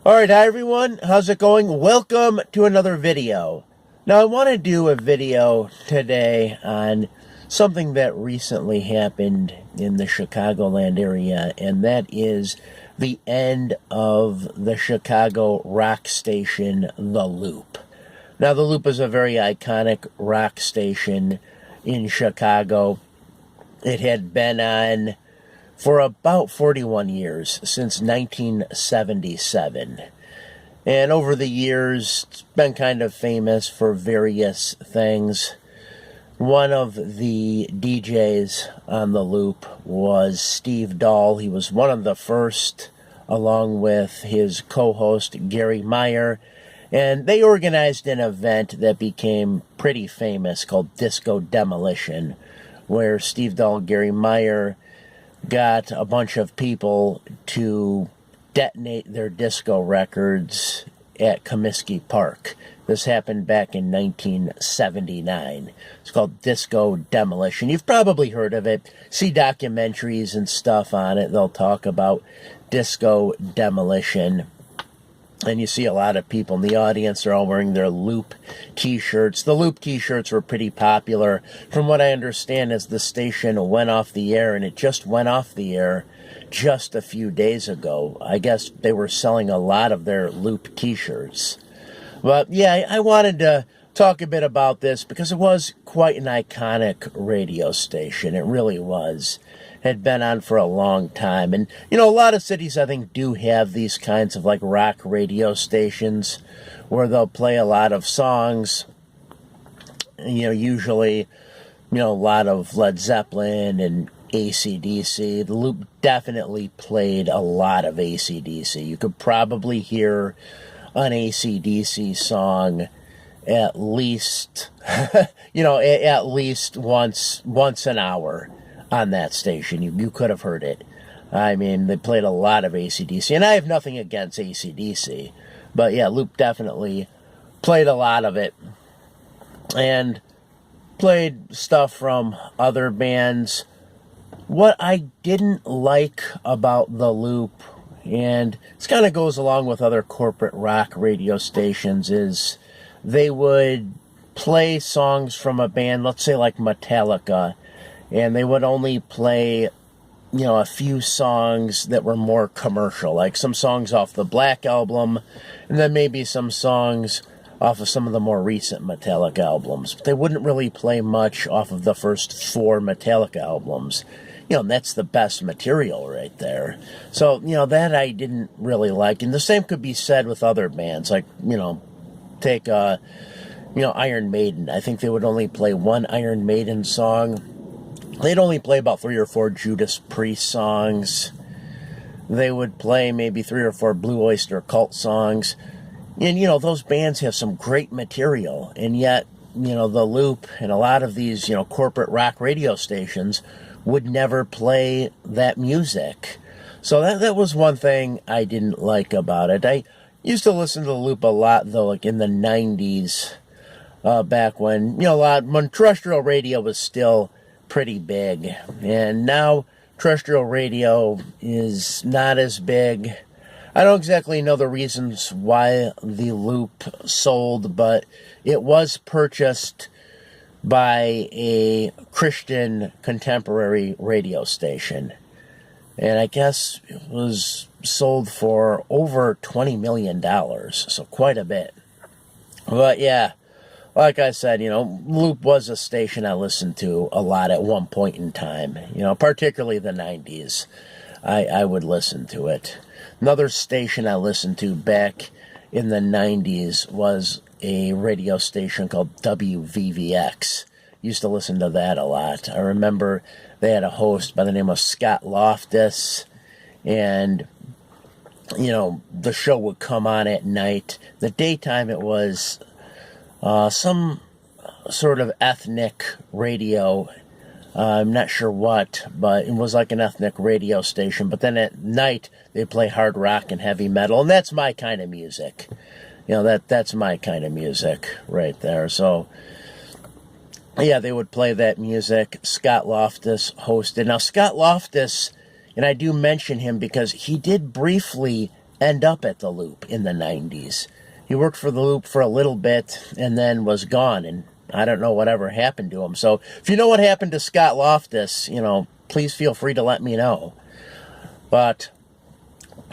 Alright, hi everyone, how's it going? Welcome to another video. Now I want to do a video today on something that recently happened in the Chicagoland area, and that is the end of the Chicago rock station, The Loop. Now The Loop is a very iconic rock station in Chicago. It had been on for about 41 years, since 1977. And over the years, it's been kind of famous for various things. One of the DJs on The Loop was Steve Dahl. He was one of the first, along with his co-host Gary Meyer. And they organized an event that became pretty famous called Disco Demolition, where Steve Dahl, Gary Meyer got a bunch of people to detonate their disco records at Comiskey Park. This happened back in 1979. It's called Disco Demolition. You've probably heard of it. See documentaries and stuff on it. They'll talk about disco demolition. And you see a lot of people in the audience are all wearing their Loop t-shirts. The Loop t-shirts were pretty popular. From what I understand, as the station went off the air, and it just went off the air just a few days ago, I guess they were selling a lot of their Loop t-shirts. But yeah, I wanted to talk a bit about this because it was quite an iconic radio station. It really was. Had been on for a long time. And, you know, a lot of cities, I think, do have these kinds of, like, rock radio stations where they'll play a lot of songs. You know, usually, a lot of Led Zeppelin and AC/DC. The Loop definitely played a lot of AC/DC. You could probably hear an AC/DC song at least, at least once an hour. On that station, you could have heard it. I mean, they played a lot of AC/DC, and I have nothing against AC/DC, but yeah, Loop definitely played a lot of it, and played stuff from other bands. What I didn't like about the Loop, and this kind of goes along with other corporate rock radio stations, is they would play songs from a band, let's say like Metallica, and they would only play, a few songs that were more commercial, like some songs off the Black Album, and then maybe some songs off of some of the more recent Metallica albums. But they wouldn't really play much off of the first 4 Metallica albums. And that's the best material right there. So, that I didn't really like. And the same could be said with other bands, like, take, Iron Maiden. I think they would only play one Iron Maiden song. They'd only play about 3 or 4 Judas Priest songs. They would play maybe 3 or 4 Blue Oyster Cult songs. And, those bands have some great material. And yet, the Loop and a lot of these, corporate rock radio stations would never play that music. So that was one thing I didn't like about it. I used to listen to the Loop a lot, though, like in the 90s, back when, when terrestrial radio was still pretty big, and now terrestrial radio is not as big. I don't exactly know the reasons why the Loop sold, but it was purchased by a Christian contemporary radio station, and I guess it was sold for over $20 million, so quite a bit. But yeah, like I said, Loop was a station I listened to a lot at one point in time. Particularly the 90s. I would listen to it. Another station I listened to back in the 90s was a radio station called WVVX. Used to listen to that a lot. I remember they had a host by the name of Scott Loftus, and, the show would come on at night. The daytime it was some sort of ethnic radio. I'm not sure what, but it was like an ethnic radio station. But then at night, they play hard rock and heavy metal, and that's my kind of music. That's my kind of music right there. So, yeah, they would play that music. Scott Loftus hosted. Now, Scott Loftus, and I do mention him because he did briefly end up at the Loop in the 90s. He worked for the Loop for a little bit and then was gone, and I don't know whatever happened to him. So if you know what happened to Scott Loftus, please feel free to let me know. But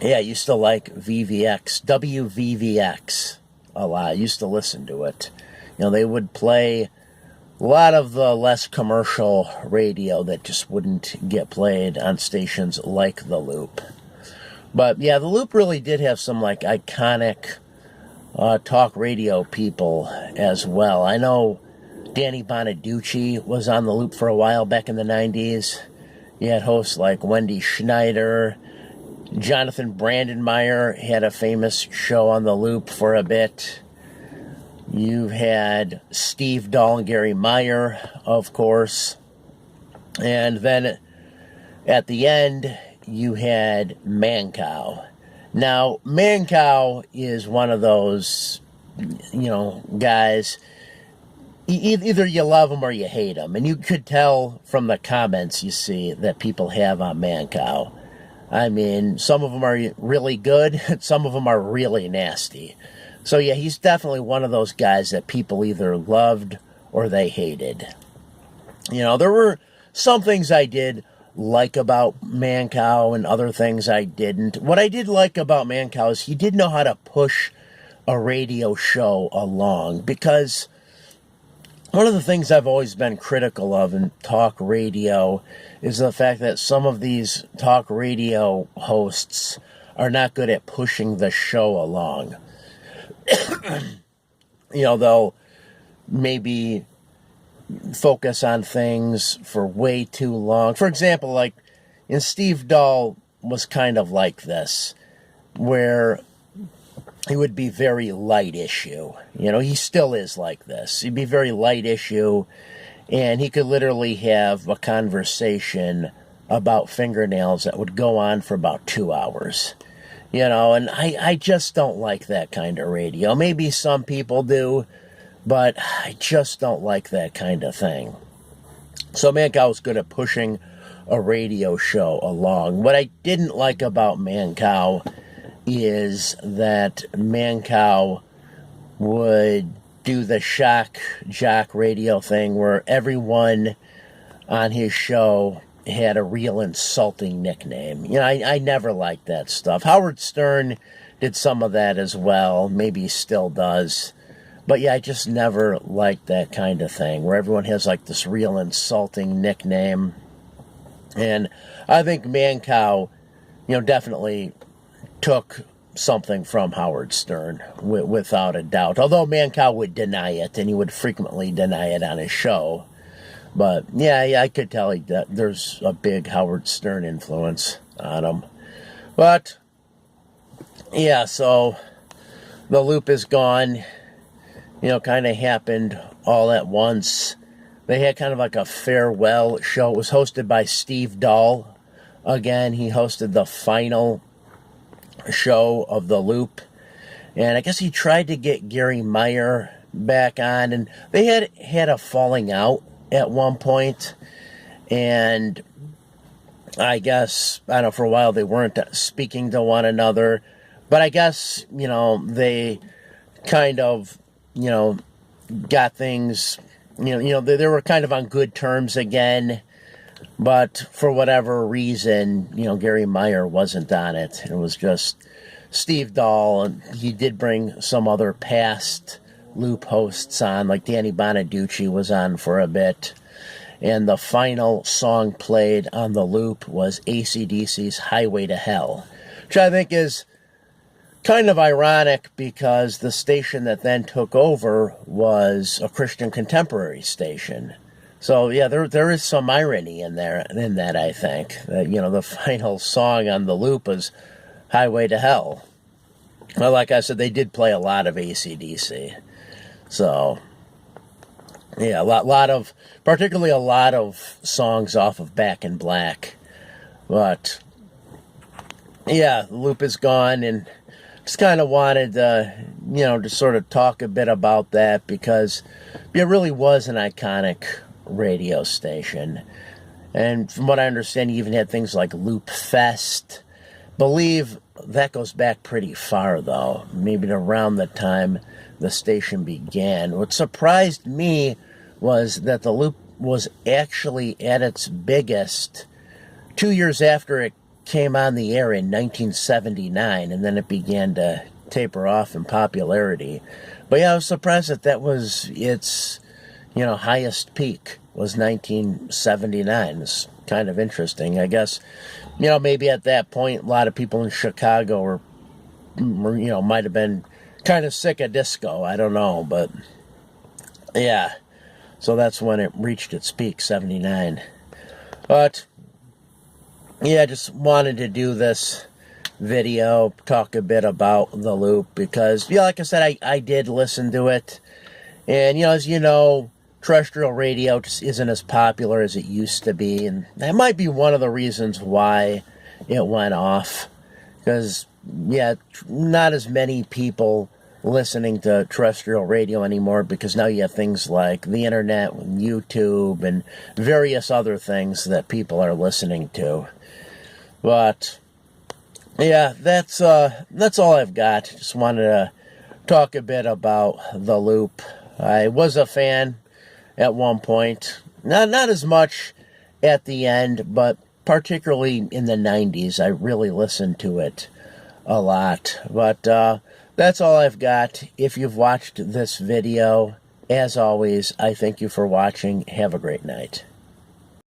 yeah, I used to like WVVX a lot. I used to listen to it. They would play a lot of the less commercial radio that just wouldn't get played on stations like the Loop. But yeah, the Loop really did have some like iconic talk radio people as well. I know Danny Bonaducci was on the Loop for a while back in the 90s. You had hosts like Wendy Schneider. Jonathan Brandenmeyer had a famous show on the Loop for a bit. You had Steve Dahl and Gary Meyer, of course. And then at the end, you had Mancow. Now, Mancow is one of those, guys, either you love him or you hate him. And you could tell from the comments you see that people have on Mancow. I mean, some of them are really good, some of them are really nasty. So yeah, he's definitely one of those guys that people either loved or they hated. There were some things I did like about Mancow and other things I didn't. What I did like about Mancow is he did know how to push a radio show along, because one of the things I've always been critical of in talk radio is the fact that some of these talk radio hosts are not good at pushing the show along. They'll maybe focus on things for way too long. For example, like, Steve Dahl was kind of like this, where he would be very light issue. He still is like this. He'd be very light issue, and he could literally have a conversation about fingernails that would go on for about 2 hours. And I just don't like that kind of radio. Maybe some people do, but I just don't like that kind of thing. So Mancow was good at pushing a radio show along. What I didn't like about Mancow is that Mancow would do the shock jock radio thing where everyone on his show had a real insulting nickname. I never liked that stuff. Howard Stern did some of that as well. Maybe he still does. But yeah, I just never liked that kind of thing where everyone has like this real insulting nickname. And I think Mancow, definitely took something from Howard Stern, without a doubt. Although Mancow would deny it, and he would frequently deny it on his show. But yeah, I could tell that there's a big Howard Stern influence on him. But yeah, so the Loop is gone. Kind of happened all at once. They had kind of like a farewell show. It was hosted by Steve Dahl. Again, he hosted the final show of the Loop. And I guess he tried to get Gary Meyer back on. And they had a falling out at one point. And I guess, I don't know, for a while they weren't speaking to one another. But I guess, they kind of, got things, they were kind of on good terms again. But for whatever reason, Gary Meyer wasn't on it. It was just Steve Dahl, and he did bring some other past Loop hosts on, like Danny Bonaducci was on for a bit. And the final song played on the Loop was AC/DC's Highway to Hell, which I think is kind of ironic because the station that then took over was a Christian contemporary station. So yeah, there is some irony in that, I think. That, the final song on the Loop was Highway to Hell. Well, like I said, they did play a lot of AC/DC. So yeah, particularly a lot of songs off of Back in Black. But yeah, the Loop is gone, and just kind of wanted to sort of talk a bit about that because it really was an iconic radio station. And from what I understand, he even had things like Loop Fest. Believe that goes back pretty far, though, maybe around the time the station began. What surprised me was that the loop was actually at its biggest 2 years after it came on the air in 1979, and then it began to taper off in popularity. But yeah, I was surprised that was its, highest peak was 1979. It's kind of interesting. I guess, maybe at that point, a lot of people in Chicago were might have been kind of sick of disco. I don't know, but yeah. So that's when it reached its peak, 79. But yeah, I just wanted to do this video, talk a bit about the loop, because, like I said, I did listen to it. And, as you know, terrestrial radio just isn't as popular as it used to be. And that might be one of the reasons why it went off. Because, yeah, not as many people listening to terrestrial radio anymore, because now you have things like the internet, YouTube, and various other things that people are listening to. But yeah, that's all I've got. Just wanted to talk a bit about the loop. I was a fan at one point, not as much at the end, but particularly in the 90s, I really listened to it a lot. But that's all I've got. If you've watched this video, as always, I thank you for watching. Have a great night.